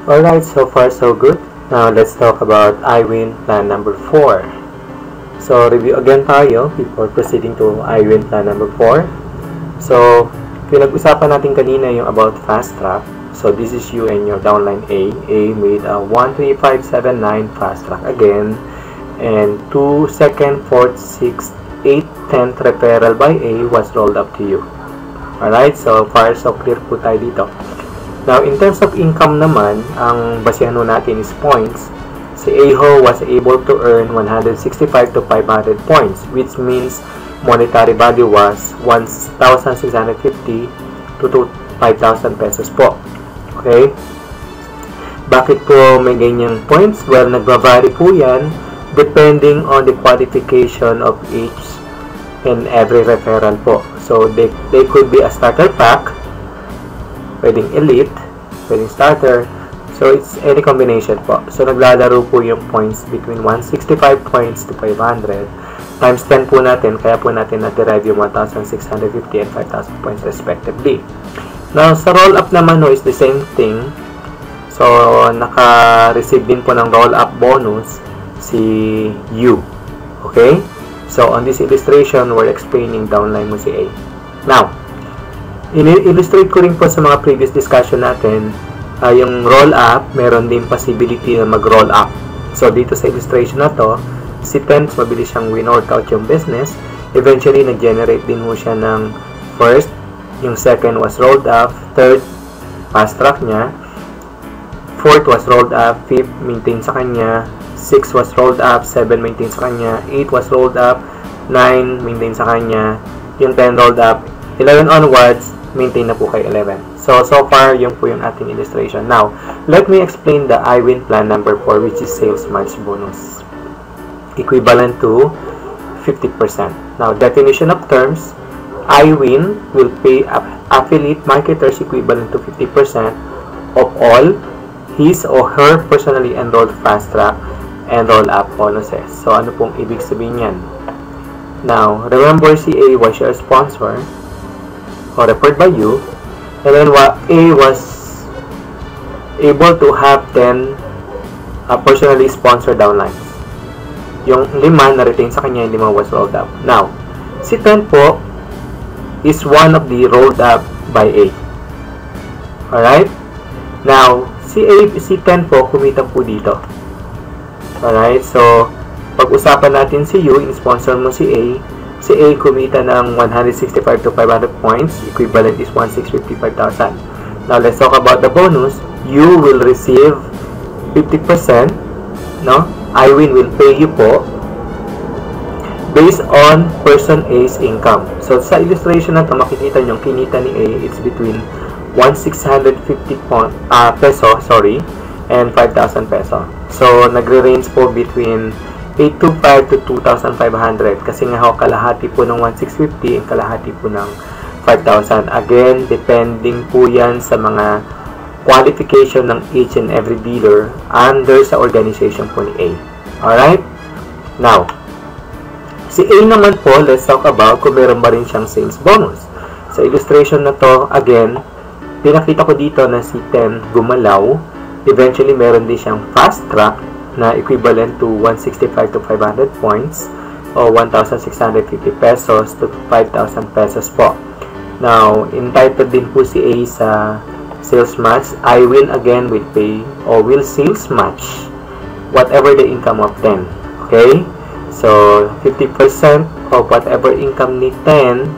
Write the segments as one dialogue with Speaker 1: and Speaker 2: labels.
Speaker 1: Alright, so far so good. Now let's talk about iWin plan number 4. So review again tayo before proceeding to iWin plan number 4. So pinag-usapan natin kanina yung about fast track. So this is you and your downline A. A made a 13579 fast track again. And 2 second, 4th, 6th, 8th, 10th referral by A was rolled up to you. Alright, so far so clear po tayo dito. Now, in terms of income naman, ang basihan natin is points. Si AHO was able to earn 165 to 500 points, which means monetary value was 1,650 to 5,000 pesos po. Okay? Bakit po may ganyang points? Well, nagba-vary po yan depending on the qualification of each and every referral po. So, they could be a starter pack, pwedeng elite, pwedeng starter. So, it's any combination po. So, naglalaro po yung points between 165 points to 500 times 10 po natin. Kaya po natin na-derive yung 1,650 and 5,000 points respectively. Now, sa roll-up naman is the same thing. So, naka-receive din po ng roll-up bonus si U. Okay? So, on this illustration, we're explaining downline mo si A. Now, illustrate ko rin po sa mga previous discussion natin, yung roll up, meron din possibility na mag-roll up. So, dito sa illustration na to, si Tens, mabilis siyang win-work out yung business. Eventually, nag-generate din mo siya ng first, yung second was rolled up, third, fast track niya, fourth was rolled up, fifth, maintain sa kanya, 6 was rolled up, 7 maintain sa kanya, 8 was rolled up, 9 maintain sa kanya, yung 10 rolled up, 11 onwards, maintain na po kay 11. So far, yun po yung ating illustration. Now, let me explain the iWin plan number 4, which is sales match bonus. Equivalent to 50%. Now, definition of terms, iWin will pay affiliate marketers equivalent to 50% of all his or her personally enrolled fast track and roll up bonuses. So, ano pong ibig sabihin yan? Now, remember si A was your sponsor or referred by you, and then A was able to have 10 personally sponsored downlines. Yung 5 na-retain sa kanya, yung 5 was rolled up. Now, si 10 po is one of the rolled up by A. Alright? Now, si 10 po, kumita po dito. Alright? So, pag-usapan natin si U, in-sponsor mo si A kumita ng 165 to 500 points, equivalent is 1,655,000. Now, let's talk about the bonus. You will receive 50%, no? iWin will pay you po based on person A's income. So, sa illustration na ito, makikita nyo, kinita ni A, it's between 1,650 peso, and 5,000 peso. So, nagre-range po between 825 to 2,500 kasi nga kalahati po ng 1,650 and kalahati po ng 5,000. Again, depending po yan sa mga qualification ng each and every dealer under sa organization po ni A. Alright? Now, si A naman po, let's talk about kung meron ba rin siyang sales bonus. Sa illustration na to, again, pinakita ko dito na si 10 gumalaw. Eventually, meron din siyang fast track na equivalent to 165 to 500 points o 1,650 pesos to 5,000 pesos po. Now, entitled din po si A sa sales match. iWin again will pay or will sales match whatever the income of 10. Okay? So, 50% of whatever income ni 10,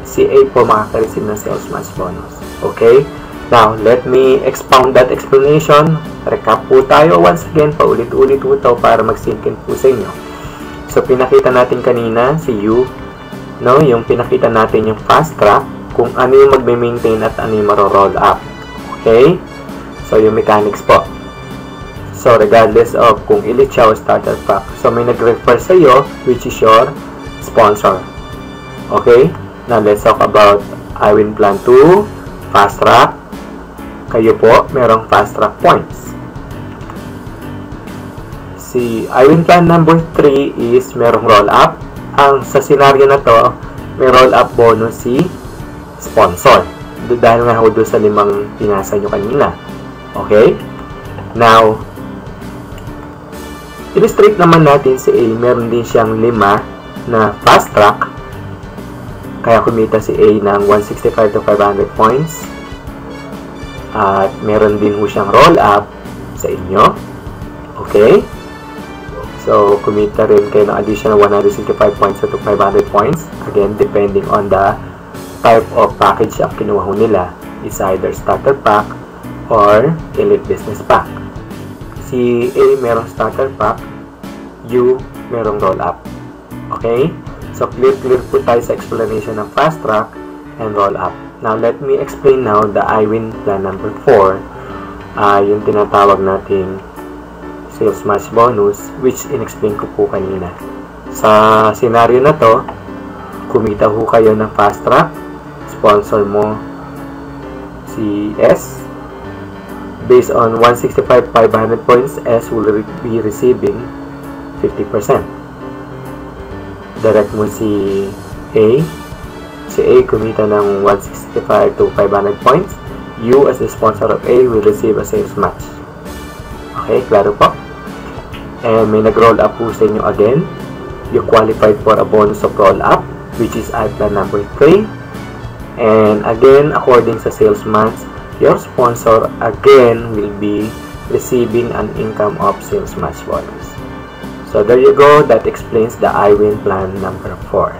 Speaker 1: si A po makaka-receive ng sales match bonus. Okay? Now, let me expound that explanation. Recap po tayo once again, paulit-ulit po ito para mag-sync in po sa inyo. So, pinakita natin kanina si U, no? Yung pinakita natin yung fast track, kung ano yung magme-maintain at ano yung maro-roll up. Okay? So, yung mechanics po. So, regardless of kung elite siya o starter pack. So, may nag-refer sa iyo, which is your sponsor. Okay? Now, let's talk about iWin Plan 2, fast track. Kayo po, merong fast track points. Si iWin Plan number 3 is merong roll up. Ang sa scenario na to, may roll up bonus si sponsor. Dahil nga ho doon sa 5 pinasa nyo kanina. Okay? Now, illustrate naman natin si A. Meron din siyang 5 na fast track. Kaya kumita si A ng 165 to 500 points. At meron din ho siyang roll up sa inyo. Okay? So, kumita rin kayo ng additional 165 points to 500 points. Again, depending on the type of package ang kinuha ho nila. It's either starter pack or elite business pack. Si A merong starter pack, U merong roll up. Okay? So, clear po tayo sa explanation ng fast track and roll up. Now, let me explain now the iWin plan number 4. Yung tinatawag nating sales match bonus, which in-explain ko po kanina. Sa scenario na to, kumita ho kayo ng fast track. Sponsor mo si S. Based on 165 500 points, S will be receiving 50%. Direct mo si A. Si A kumita ng 165 to 500 points. You as the sponsor of A will receive a sales match. Okay, klaro po? And may nag-roll up po sa inyo again. You qualified for a bonus of roll up, which is iPlan number 3. And again, according sa sales match, your sponsor again will be receiving an income of sales match bonus. So there you go. That explains the iWin plan number 4.